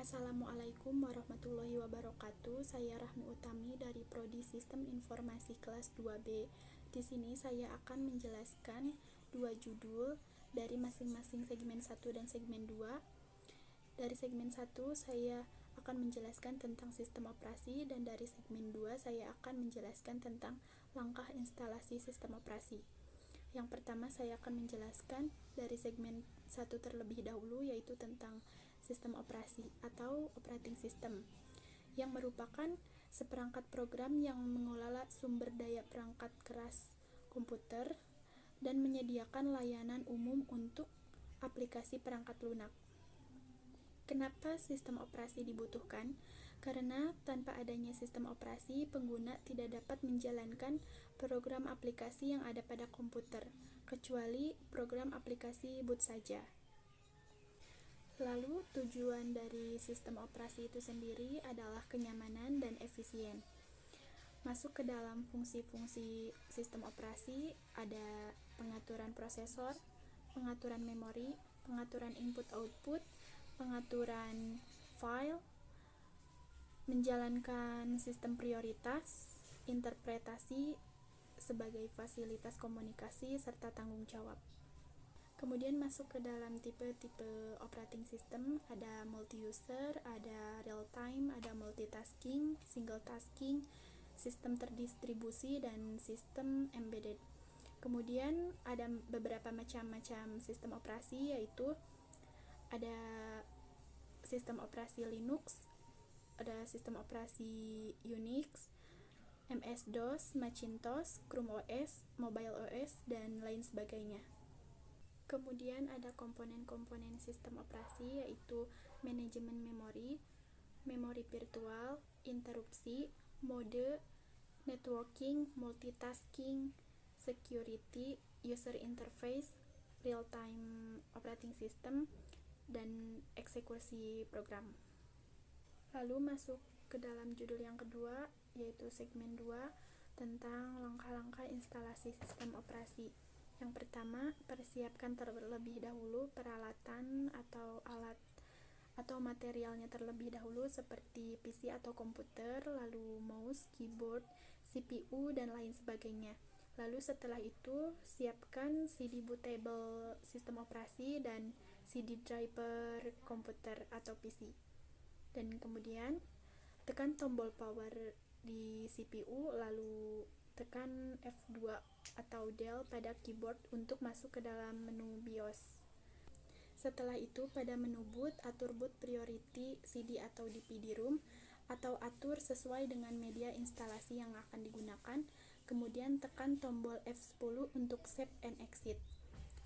Assalamualaikum warahmatullahi wabarakatuh. Saya Rahmi Utami dari Prodi Sistem Informasi kelas 2B. Di sini saya akan menjelaskan dua judul dari masing-masing segmen 1 dan segmen 2. Dari segmen 1 saya akan menjelaskan tentang sistem operasi, dan dari segmen 2 saya akan menjelaskan tentang langkah instalasi sistem operasi. Yang pertama saya akan menjelaskan dari segmen 1 terlebih dahulu, yaitu tentang sistem operasi atau operating system, yang merupakan seperangkat program yang mengelola sumber daya perangkat keras komputer dan menyediakan layanan umum untuk aplikasi perangkat lunak. Kenapa sistem operasi dibutuhkan? Karena tanpa adanya sistem operasi, pengguna tidak dapat menjalankan program aplikasi yang ada pada komputer, kecuali program aplikasi boot saja. Lalu, tujuan dari sistem operasi itu sendiri adalah kenyamanan dan efisien. Masuk ke dalam fungsi-fungsi sistem operasi ada pengaturan prosesor, pengaturan memori, pengaturan input-output, pengaturan file, menjalankan sistem prioritas, interpretasi sebagai fasilitas komunikasi, serta tanggung jawab. Kemudian masuk ke dalam tipe-tipe operating system, ada multi-user, ada real-time, ada multitasking, single tasking, sistem terdistribusi, dan sistem embedded. Kemudian ada beberapa macam-macam sistem operasi, yaitu ada sistem operasi Linux, ada sistem operasi Unix, MS-DOS, Macintosh, Chrome OS, Mobile OS, dan lain sebagainya. Kemudian ada komponen-komponen sistem operasi, yaitu manajemen memori, memori virtual, interupsi, mode, networking, multitasking, security, user interface, real-time operating system, dan eksekusi program. Lalu masuk ke dalam judul yang kedua, yaitu segmen 2, tentang langkah-langkah instalasi sistem operasi. Yang pertama, persiapkan terlebih dahulu peralatan atau alat atau materialnya terlebih dahulu, seperti PC atau komputer, lalu mouse, keyboard, CPU, dan lain sebagainya. Lalu setelah itu, siapkan CD bootable sistem operasi dan CD driver komputer atau PC. Dan kemudian, tekan tombol power di CPU, lalu tekan F2 atau Del pada keyboard untuk masuk ke dalam menu BIOS. Setelah itu, pada menu boot, atur boot priority CD atau DVD-ROM, atau atur sesuai dengan media instalasi yang akan digunakan. Kemudian tekan tombol F10 untuk save and exit.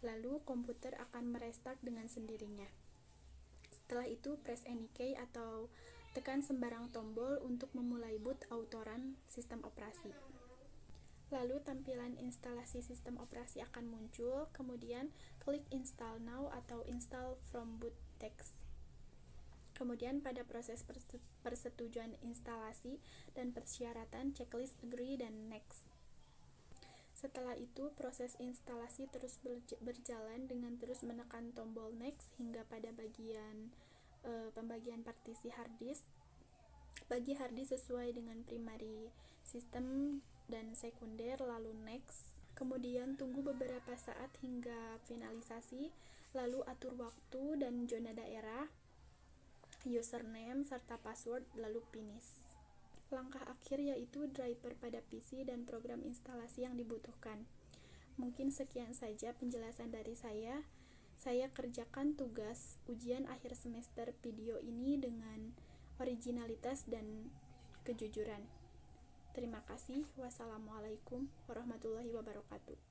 Lalu komputer akan merestart dengan sendirinya. Setelah itu, press any key atau tekan sembarang tombol untuk memulai boot auto-run sistem operasi. Lalu tampilan instalasi sistem operasi akan muncul, kemudian klik install now atau install from boot text. Kemudian pada proses persetujuan instalasi dan persyaratan, checklist agree dan next. Setelah itu, proses instalasi terus berjalan dengan terus menekan tombol next hingga pada bagian pembagian partisi hard disk. Bagi hard disk sesuai dengan primary system dan sekunder, lalu next. Kemudian tunggu beberapa saat hingga finalisasi, lalu atur waktu dan zona daerah, username serta password, lalu finish. Langkah akhir yaitu driver pada PC dan program instalasi yang dibutuhkan. Mungkin sekian saja penjelasan dari saya. Saya kerjakan tugas ujian akhir semester video ini dengan originalitas dan kejujuran. Terima kasih. Wassalamualaikum warahmatullahi wabarakatuh.